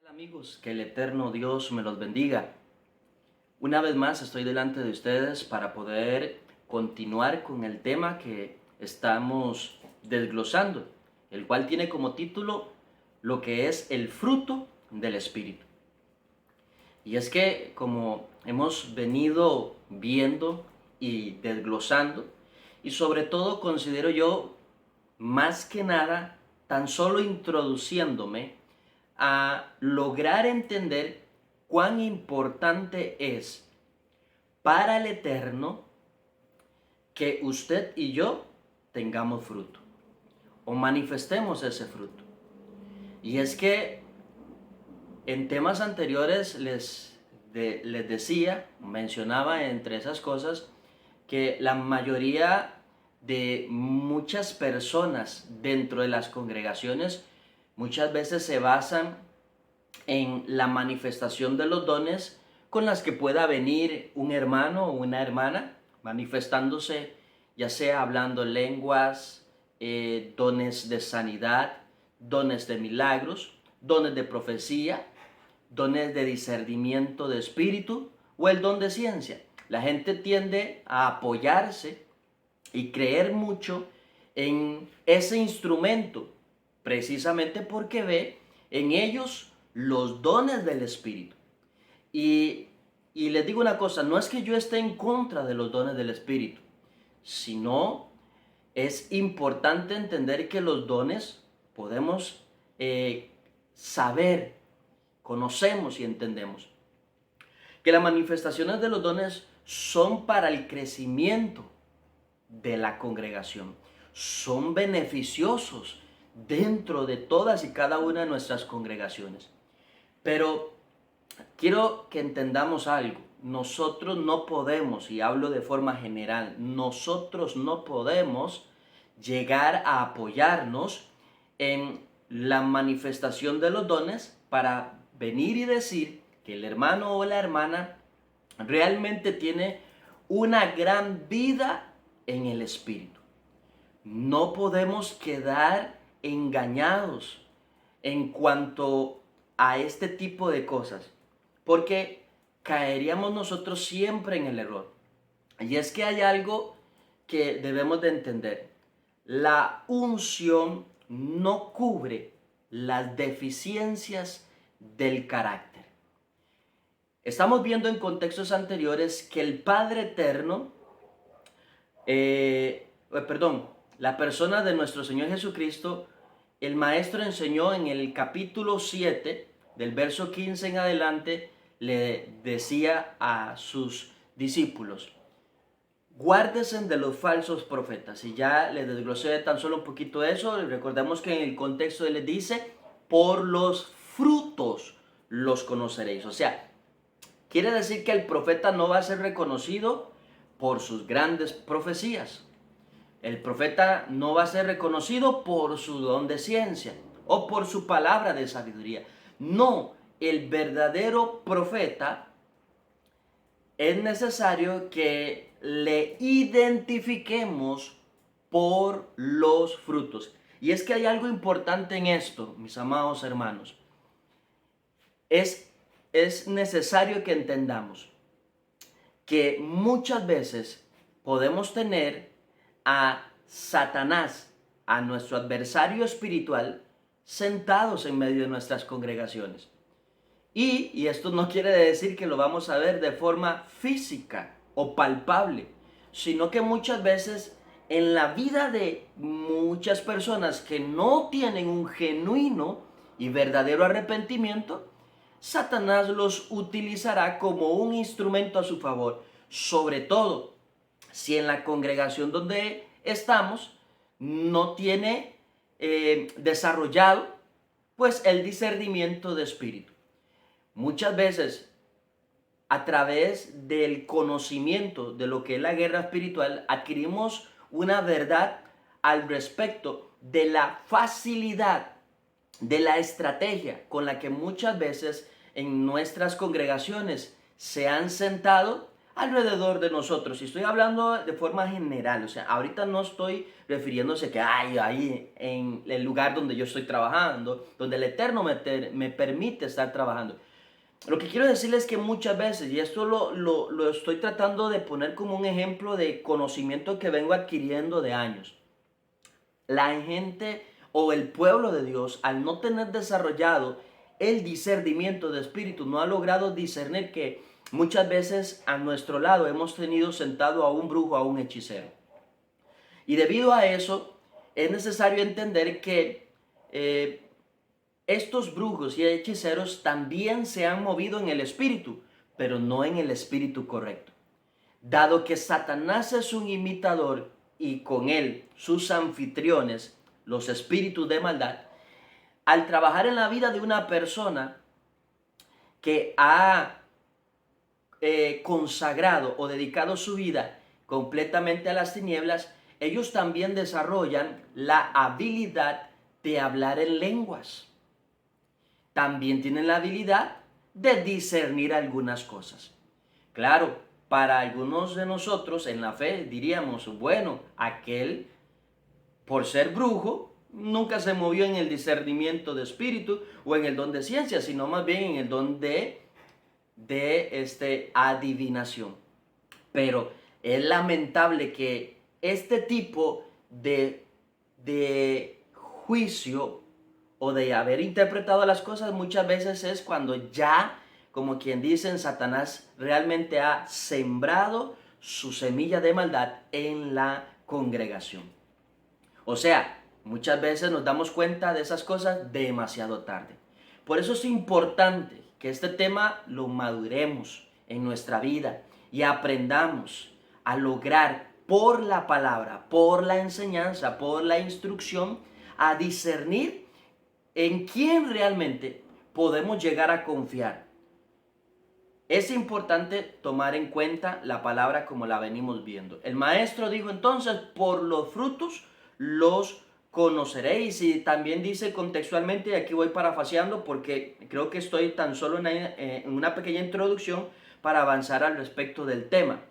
Hola amigos, que el eterno Dios me los bendiga. Una vez más estoy delante de ustedes para poder continuar con el tema que estamos desglosando, el cual tiene como título lo que es el fruto del Espíritu. Y es que como hemos venido viendo y desglosando, y sobre todo considero yo más que nada tan solo introduciéndome a lograr entender cuán importante es para el Eterno que usted y yo tengamos fruto o manifestemos ese fruto. Y es que en temas anteriores les decía, mencionaba entre esas cosas, que la mayoría de muchas personas dentro de las congregaciones muchas veces se basan en la manifestación de los dones con las que pueda venir un hermano o una hermana manifestándose, ya sea hablando lenguas, dones de sanidad, dones de milagros, dones de profecía, dones de discernimiento de espíritu o el don de ciencia. La gente tiende a apoyarse y creer mucho en ese instrumento, precisamente porque ve en ellos los dones del Espíritu. Y, y les digo una cosa, no es que yo esté en contra de los dones del Espíritu, sino es importante entender que los dones podemos saber, conocemos y entendemos que las manifestaciones de los dones son para el crecimiento de la congregación, son beneficiosos dentro de todas y cada una de nuestras congregaciones. Pero quiero que entendamos algo. Nosotros no podemos, y hablo de forma general, nosotros no podemos llegar a apoyarnos en la manifestación de los dones para venir y decir que el hermano o la hermana realmente tiene una gran vida en el Espíritu. No podemos quedar engañados en cuanto a este tipo de cosas, porque caeríamos nosotros siempre en el error. Y es que hay algo que debemos de entender. La unción no cubre las deficiencias del carácter. Estamos viendo en contextos anteriores que el Padre Eterno, la persona de nuestro Señor Jesucristo, el Maestro enseñó en el capítulo 7, del verso 15 en adelante, le decía a sus discípulos: guárdese de los falsos profetas. Y ya les desglosé tan solo un poquito de eso. Recordemos que en el contexto él les dice: por los frutos los conoceréis. O sea, quiere decir que el profeta no va a ser reconocido por sus grandes profecías. El profeta no va a ser reconocido por su don de ciencia o por su palabra de sabiduría. No, el verdadero profeta es necesario que le identifiquemos por los frutos. Y es que hay algo importante en esto, mis amados hermanos. Es necesario que entendamos que muchas veces podemos tener a Satanás, a nuestro adversario espiritual, sentados en medio de nuestras congregaciones. Y esto no quiere decir que lo vamos a ver de forma física o palpable, sino que muchas veces en la vida de muchas personas que no tienen un genuino y verdadero arrepentimiento, Satanás los utilizará como un instrumento a su favor, sobre todo si en la congregación donde estamos no tiene desarrollado pues el discernimiento de espíritu. Muchas veces, a través del conocimiento de lo que es la guerra espiritual, adquirimos una verdad al respecto de la facilidad, de la estrategia con la que muchas veces en nuestras congregaciones se han sentado alrededor de nosotros. Y estoy hablando de forma general, o sea, ahorita no estoy refiriéndose que hay ahí en el lugar donde yo estoy trabajando, donde el Eterno me permite estar trabajando. Lo que quiero decirles es que muchas veces, y esto lo estoy tratando de poner como un ejemplo de conocimiento que vengo adquiriendo de años. La gente o el pueblo de Dios, al no tener desarrollado el discernimiento de espíritu, no ha logrado discernir que muchas veces a nuestro lado hemos tenido sentado a un brujo, a un hechicero. Y debido a eso, es necesario entender que estos brujos y hechiceros también se han movido en el espíritu, pero no en el espíritu correcto. Dado que Satanás es un imitador y con él sus anfitriones, los espíritus de maldad, al trabajar en la vida de una persona que ha consagrado o dedicado su vida completamente a las tinieblas, ellos también desarrollan la habilidad de hablar en lenguas. También tienen la habilidad de discernir algunas cosas. Claro, para algunos de nosotros en la fe diríamos, bueno, aquel por ser brujo nunca se movió en el discernimiento de espíritu o en el don de ciencia, sino más bien en el don de adivinación. Pero es lamentable que este tipo de juicio o de haber interpretado las cosas muchas veces es cuando ya, como quien dice, Satanás realmente ha sembrado su semilla de maldad en la congregación. O sea, muchas veces nos damos cuenta de esas cosas demasiado tarde. Por eso es importante que este tema lo maduremos en nuestra vida y aprendamos a lograr por la palabra, por la enseñanza, por la instrucción, a discernir en quién realmente podemos llegar a confiar. Es importante tomar en cuenta la palabra como la venimos viendo. El maestro dijo entonces, por los frutos los conoceréis. Y también dice contextualmente, y aquí voy parafaseando porque creo que estoy tan solo en una pequeña introducción para avanzar al respecto del tema.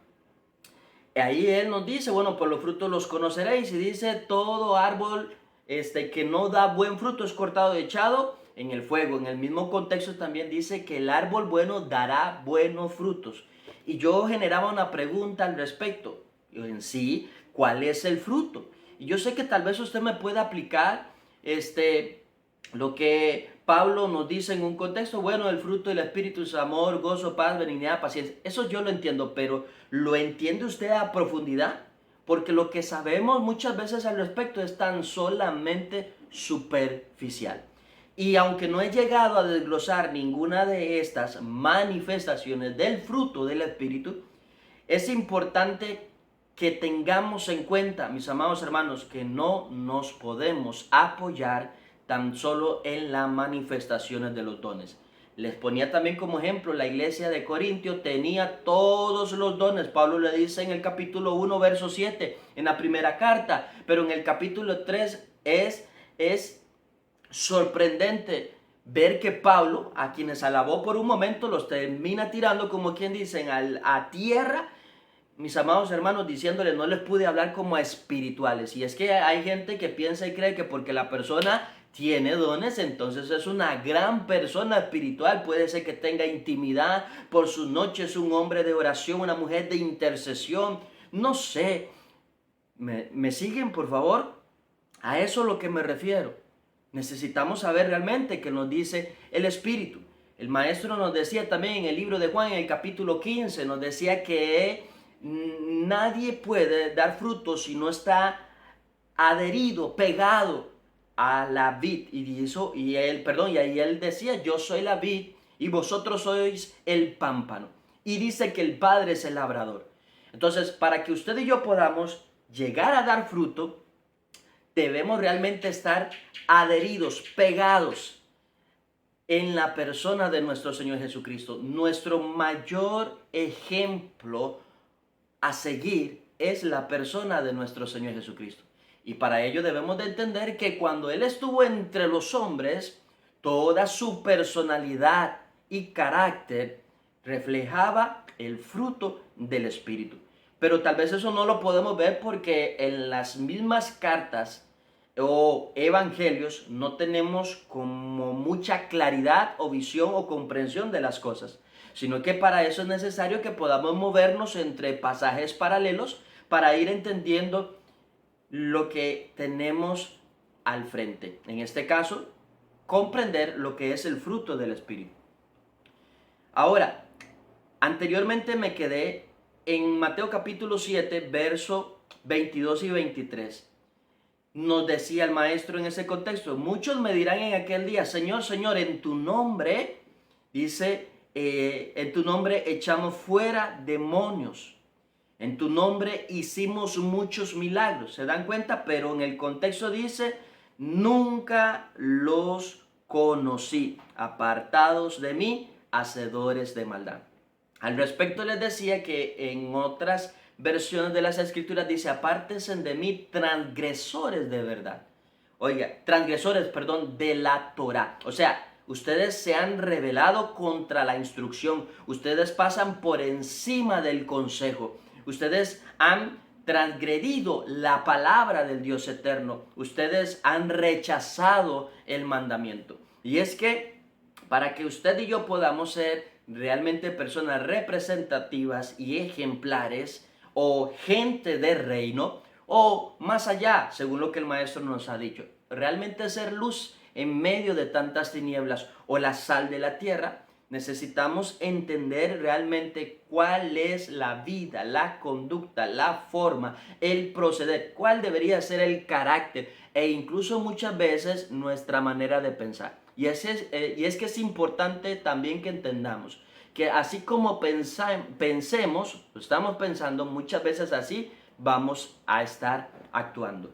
Ahí él nos dice, bueno, por los frutos los conoceréis. Y dice, todo árbol que no da buen fruto es cortado y echado en el fuego. En el mismo contexto también dice que el árbol bueno dará buenos frutos. Y yo generaba una pregunta al respecto. En sí, ¿cuál es el fruto? Y yo sé que tal vez usted me pueda aplicar lo que Pablo nos dice en un contexto. Bueno, el fruto del Espíritu es amor, gozo, paz, benignidad, paciencia. Eso yo lo entiendo, pero ¿lo entiende usted a profundidad? Porque lo que sabemos muchas veces al respecto es tan solamente superficial. Y aunque no he llegado a desglosar ninguna de estas manifestaciones del fruto del Espíritu, es importante que tengamos en cuenta, mis amados hermanos, que no nos podemos apoyar tan solo en las manifestaciones de los dones. Les ponía también como ejemplo, la iglesia de Corintio tenía todos los dones. Pablo le dice en el capítulo 1, verso 7, en la primera carta, pero en el capítulo 3 es sorprendente ver que Pablo, a quienes alabó por un momento, los termina tirando, como quien dicen, a tierra, mis amados hermanos, diciéndoles, no les pude hablar como a espirituales. Y es que hay gente que piensa y cree que porque la persona tiene dones, entonces es una gran persona espiritual. Puede ser que tenga intimidad por sus noches, un hombre de oración, una mujer de intercesión. No sé. ¿Me siguen, por favor? A eso es lo que me refiero. Necesitamos saber realmente qué nos dice el Espíritu. El maestro nos decía también en el libro de Juan, en el capítulo 15, nos decía que nadie puede dar frutos si no está adherido, pegado a la vid. Y ahí él decía, yo soy la vid y vosotros sois el pámpano. Y dice que el Padre es el labrador. Entonces, para que usted y yo podamos llegar a dar fruto, debemos realmente estar adheridos, pegados en la persona de nuestro Señor Jesucristo. Nuestro mayor ejemplo a seguir es la persona de nuestro Señor Jesucristo. Y para ello debemos de entender que cuando Él estuvo entre los hombres, toda su personalidad y carácter reflejaba el fruto del Espíritu. Pero tal vez eso no lo podemos ver porque en las mismas cartas o evangelios no tenemos como mucha claridad o visión o comprensión de las cosas, sino que para eso es necesario que podamos movernos entre pasajes paralelos para ir entendiendo lo que tenemos al frente. En este caso, comprender lo que es el fruto del Espíritu. Ahora, anteriormente me quedé en Mateo capítulo 7, verso 22 y 23. Nos decía el maestro en ese contexto: muchos me dirán en aquel día, Señor, Señor, en tu nombre, dice, en tu nombre echamos fuera demonios, en tu nombre hicimos muchos milagros. ¿Se dan cuenta? Pero en el contexto dice, nunca los conocí, apartados de mí, hacedores de maldad. Al respecto les decía que en otras versiones de las Escrituras dice, apártense de mí, transgresores de verdad. Oiga, transgresores, perdón, de la Torá. O sea, ustedes se han rebelado contra la instrucción. Ustedes pasan por encima del consejo. Ustedes han transgredido la palabra del Dios eterno. Ustedes han rechazado el mandamiento. Y es que para que usted y yo podamos ser realmente personas representativas y ejemplares, o gente de reino, o más allá, según lo que el maestro nos ha dicho, realmente ser luz en medio de tantas tinieblas, o la sal de la tierra, necesitamos entender realmente cuál es la vida, la conducta, la forma, el proceder, cuál debería ser el carácter e incluso muchas veces nuestra manera de pensar. Y es que es importante también que entendamos que así como pensemos, estamos pensando, muchas veces así vamos a estar actuando.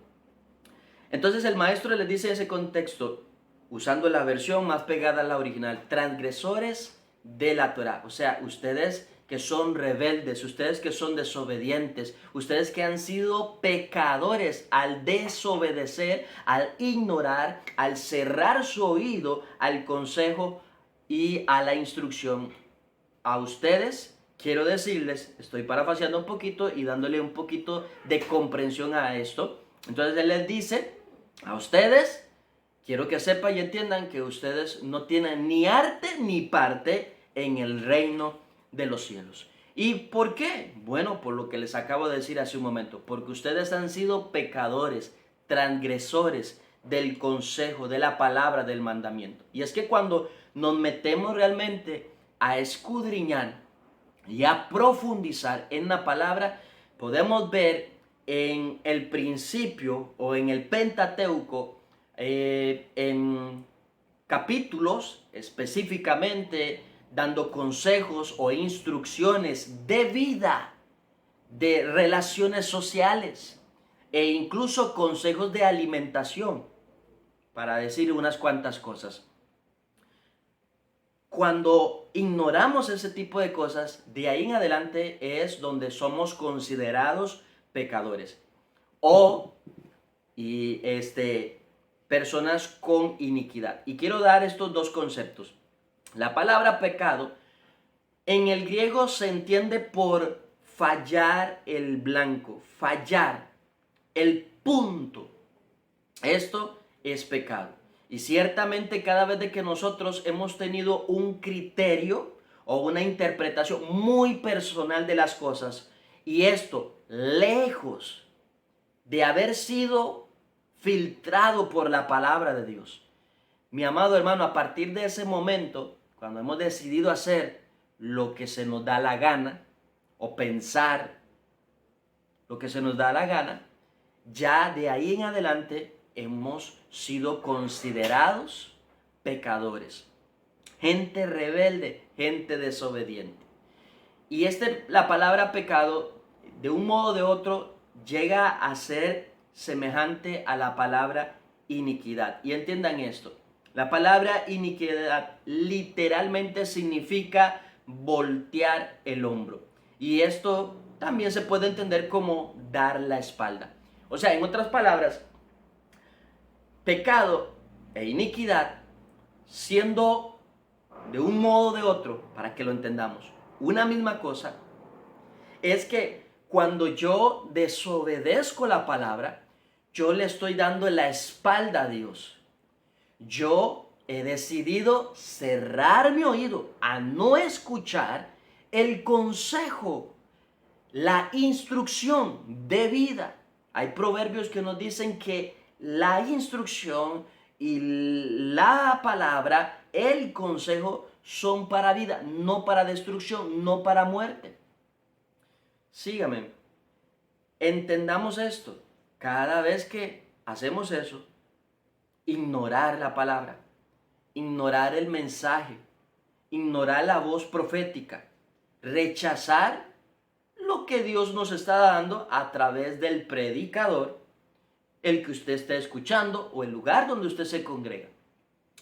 Entonces el maestro les dice en ese contexto, usando la versión más pegada a la original, transgresores de la Torá. O sea, ustedes que son rebeldes, ustedes que son desobedientes, ustedes que han sido pecadores al desobedecer, al ignorar, al cerrar su oído al consejo y a la instrucción. A ustedes quiero decirles, estoy parafraseando un poquito y dándole un poquito de comprensión a esto. Entonces él les dice, a ustedes quiero que sepan y entiendan que ustedes no tienen ni arte ni parte en el reino de los cielos. ¿Y por qué? Bueno, por lo que les acabo de decir hace un momento, porque ustedes han sido pecadores, transgresores del consejo, de la palabra, del mandamiento. Y es que cuando nos metemos realmente a escudriñar y a profundizar en la palabra, podemos ver en el principio o en el Pentateuco, en capítulos específicamente dando consejos o instrucciones de vida, de relaciones sociales e incluso consejos de alimentación, para decir unas cuantas cosas. Cuando ignoramos ese tipo de cosas, de ahí en adelante es donde somos considerados pecadores o personas con iniquidad. Y quiero dar estos dos conceptos. La palabra pecado en el griego se entiende por fallar el blanco, fallar el punto. Esto es pecado. Y ciertamente cada vez de que nosotros hemos tenido un criterio o una interpretación muy personal de las cosas, y esto lejos de haber sido filtrado por la palabra de Dios, mi amado hermano, a partir de ese momento, cuando hemos decidido hacer lo que se nos da la gana, o pensar lo que se nos da la gana, ya de ahí en adelante hemos sido considerados pecadores, gente rebelde, gente desobediente. Y la palabra pecado, de un modo o de otro, llega a ser semejante a la palabra iniquidad. Y entiendan esto, la palabra iniquidad literalmente significa voltear el hombro. Y esto también se puede entender como dar la espalda. O sea, en otras palabras, pecado e iniquidad, siendo de un modo o de otro, para que lo entendamos, una misma cosa, es que cuando yo desobedezco la palabra, yo le estoy dando la espalda a Dios. Yo he decidido cerrar mi oído a no escuchar el consejo, la instrucción de vida. Hay proverbios que nos dicen que la instrucción y la palabra, el consejo, son para vida, no para destrucción, no para muerte. Sígame, entendamos esto. Cada vez que hacemos eso, ignorar la palabra, ignorar el mensaje, ignorar la voz profética, rechazar lo que Dios nos está dando a través del predicador, el que usted esté escuchando o el lugar donde usted se congrega.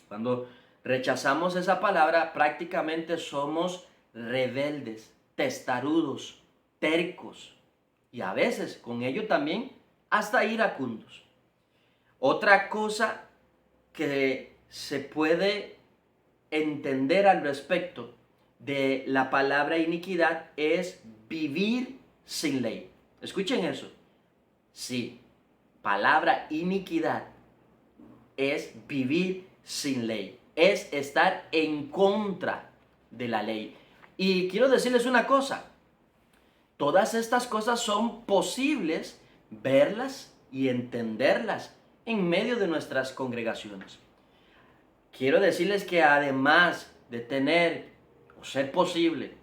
Cuando rechazamos esa palabra, prácticamente somos rebeldes, testarudos, tercos y a veces con ello también hasta iracundos. Otra cosa que se puede entender al respecto de la palabra iniquidad es vivir sin ley. Escuchen eso. Sí, palabra iniquidad es vivir sin ley, es estar en contra de la ley. Y quiero decirles una cosa, todas estas cosas son posibles verlas y entenderlas en medio de nuestras congregaciones. Quiero decirles que además de tener o ser posible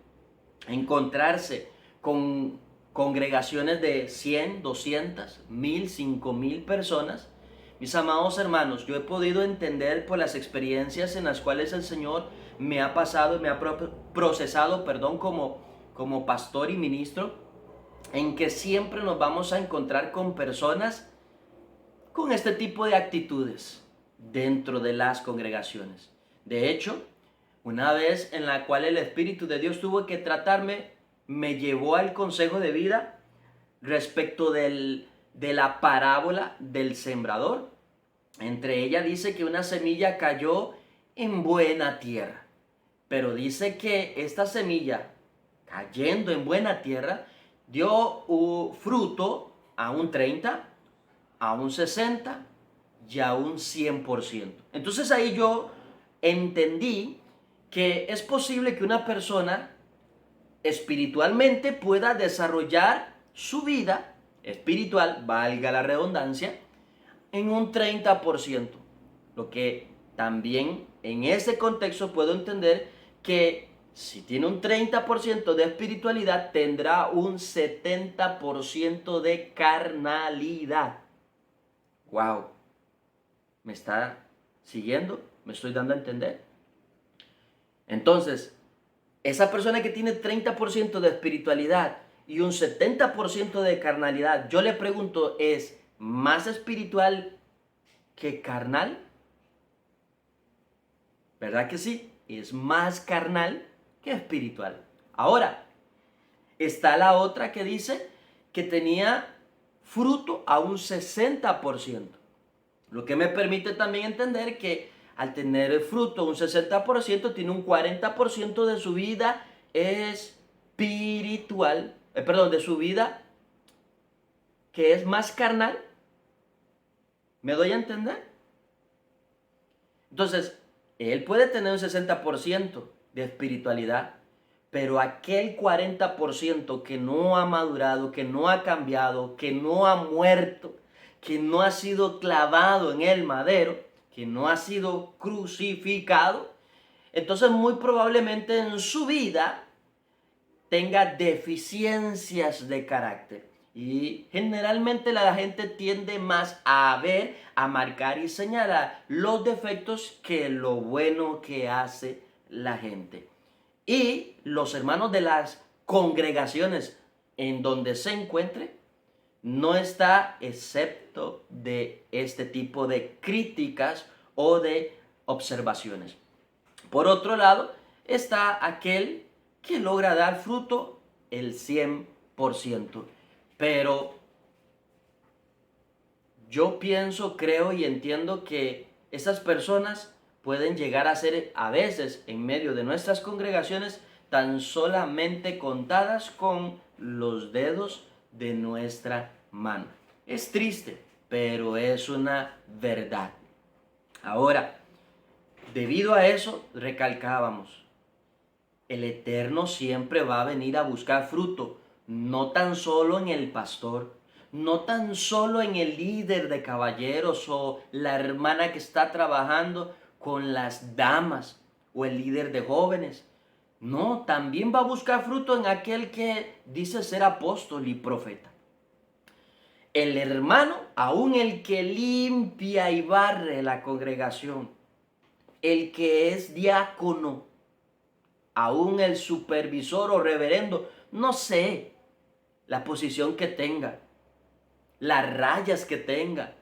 encontrarse con congregaciones de 100, 200, 1000, 5000 personas, mis amados hermanos, yo he podido entender por las experiencias en las cuales el Señor me ha pasado, me ha procesado, como pastor y ministro, en que siempre nos vamos a encontrar con personas con este tipo de actitudes dentro de las congregaciones. De hecho, una vez en la cual el Espíritu de Dios tuvo que tratarme, me llevó al consejo de vida respecto de la parábola del sembrador. Entre ella dice que una semilla cayó en buena tierra, pero dice que esta semilla, cayendo en buena tierra, dio fruto a un 30, a un 60 y a un 100%. Entonces ahí yo entendí que es posible que una persona espiritualmente pueda desarrollar su vida espiritual, valga la redundancia, en un 30%. Lo que también en ese contexto puedo entender que si tiene un 30% de espiritualidad, tendrá un 70% de carnalidad. ¡Wow! ¿Me está siguiendo? ¿Me estoy dando a entender? Entonces, esa persona que tiene 30% de espiritualidad y un 70% de carnalidad, yo le pregunto, ¿es más espiritual que carnal? ¿Verdad que sí? Es más carnal que espiritual. Ahora, está la otra que dice que tenía fruto a un 60%. Lo que me permite también entender que al tener el fruto un 60%, tiene un 40% de su vida espiritual, de su vida que es más carnal. ¿Me doy a entender? Entonces, él puede tener un 60% de espiritualidad, pero aquel 40% que no ha madurado, que no ha cambiado, que no ha muerto, que no ha sido clavado en el madero, que no ha sido crucificado, entonces muy probablemente en su vida tenga deficiencias de carácter. Y generalmente la gente tiende más a ver, a marcar y señalar los defectos que lo bueno que hace la gente. Y los hermanos de las congregaciones en donde se encuentre, no está excepto de este tipo de críticas o de observaciones. Por otro lado, está aquel que logra dar fruto el 100%. Pero yo pienso, creo y entiendo que esas personas pueden llegar a ser a veces en medio de nuestras congregaciones tan solamente contadas con los dedos de nuestra mano. Es triste, pero es una verdad. Ahora, debido a eso, recalcábamos, el Eterno siempre va a venir a buscar fruto, no tan solo en el pastor, no tan solo en el líder de caballeros o la hermana que está trabajando con las damas o el líder de jóvenes. No, también va a buscar fruto en aquel que dice ser apóstol y profeta. El hermano, aún el que limpia y barre la congregación, el que es diácono, aún el supervisor o reverendo, no sé la posición que tenga, las rayas que tenga,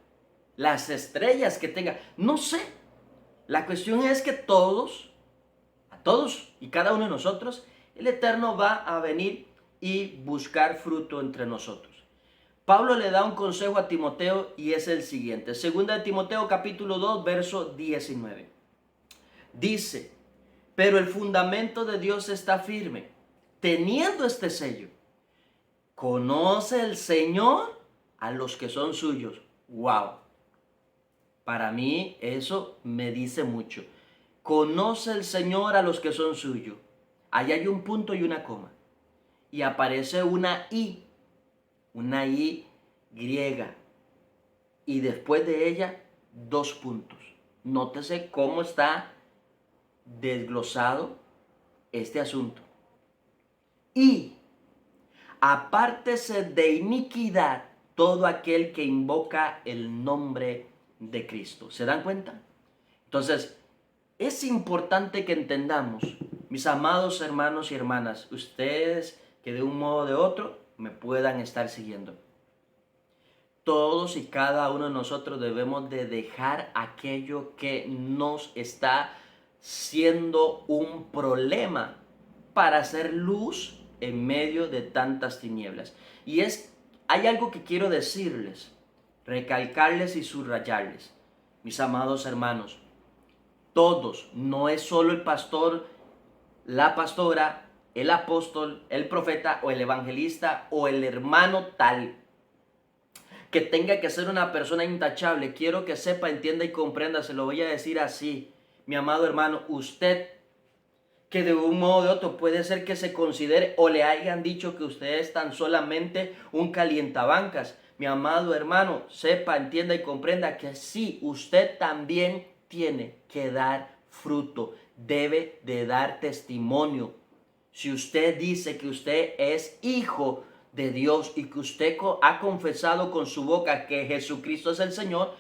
las estrellas que tenga, no sé. La cuestión es que a todos y cada uno de nosotros, el Eterno va a venir y buscar fruto entre nosotros. Pablo le da un consejo a Timoteo y es el siguiente. Segunda de Timoteo capítulo 2, verso 19. Dice, pero el fundamento de Dios está firme, teniendo este sello. Conoce el Señor a los que son suyos. Wow. Para mí eso me dice mucho. Conoce el Señor a los que son suyos. Ahí hay un punto y una coma. Y aparece una I griega. Y después de ella, 2 puntos. Nótese cómo está desglosado este asunto. Y apártese de iniquidad todo aquel que invoca el nombre de Cristo. ¿Se dan cuenta? Entonces, es importante que entendamos, mis amados hermanos y hermanas, ustedes que de un modo o de otro me puedan estar siguiendo. Todos y cada uno de nosotros debemos de dejar aquello que nos está siendo un problema para hacer luz en medio de tantas tinieblas. Hay algo que quiero decirles, recalcarles y subrayarles, mis amados hermanos. Todos, no es solo el pastor, la pastora, el apóstol, el profeta o el evangelista o el hermano tal, que tenga que ser una persona intachable. Quiero que sepa, entienda y comprenda, se lo voy a decir así, mi amado hermano, usted que de un modo o de otro puede ser que se considere o le hayan dicho que usted es tan solamente un calientabancas. Mi amado hermano, sepa, entienda y comprenda que sí, usted también tiene que dar fruto, debe de dar testimonio. Si usted dice que usted es hijo de Dios y que usted ha confesado con su boca que Jesucristo es el Señor,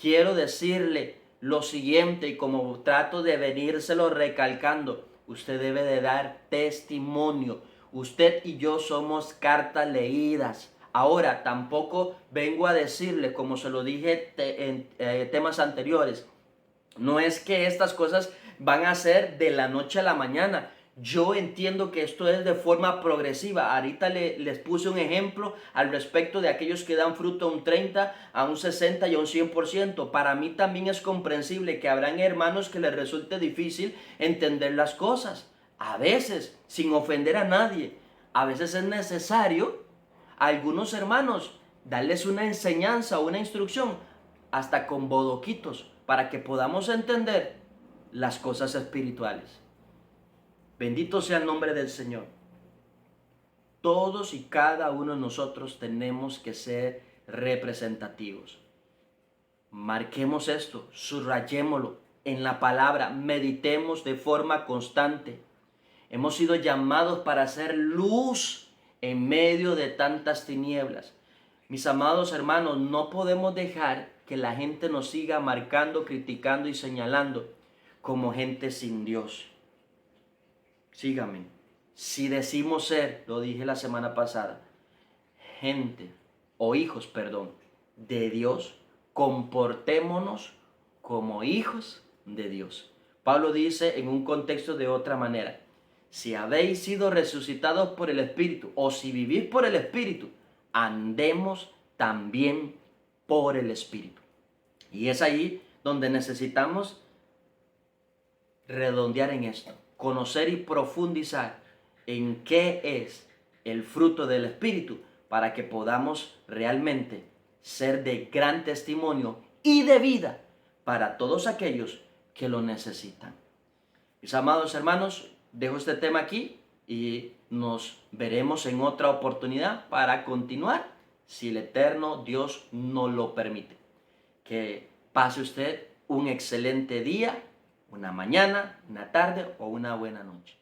quiero decirle lo siguiente, y como trato de venírselo recalcando, usted debe de dar testimonio. Usted y yo somos cartas leídas. Ahora, tampoco vengo a decirle, como se lo dije en temas anteriores, no es que estas cosas van a ser de la noche a la mañana. Yo entiendo que esto es de forma progresiva. Ahorita les puse un ejemplo al respecto de aquellos que dan fruto a un 30, a un 60 y a un 100%. Para mí también es comprensible que habrán hermanos que les resulte difícil entender las cosas. A veces, sin ofender a nadie, a veces es necesario a algunos hermanos darles una enseñanza, una instrucción, hasta con bodoquitos, para que podamos entender las cosas espirituales. Bendito sea el nombre del Señor. Todos y cada uno de nosotros tenemos que ser representativos. Marquemos esto, subrayémoslo en la palabra, meditemos de forma constante. Hemos sido llamados para hacer luz en medio de tantas tinieblas. Mis amados hermanos, no podemos dejar que la gente nos siga marcando, criticando y señalando como gente sin Dios. Sígame. Si decimos ser, lo dije la semana pasada, gente o hijos, de Dios, comportémonos como hijos de Dios. Pablo dice en un contexto de otra manera, si habéis sido resucitados por el Espíritu o si vivís por el Espíritu, andemos también por el Espíritu. Y es ahí donde necesitamos redondear en esto, conocer y profundizar en qué es el fruto del Espíritu para que podamos realmente ser de gran testimonio y de vida para todos aquellos que lo necesitan. Mis amados hermanos, dejo este tema aquí y nos veremos en otra oportunidad para continuar si el eterno Dios nos lo permite. Que pase usted un excelente día, una mañana, una tarde o una buena noche.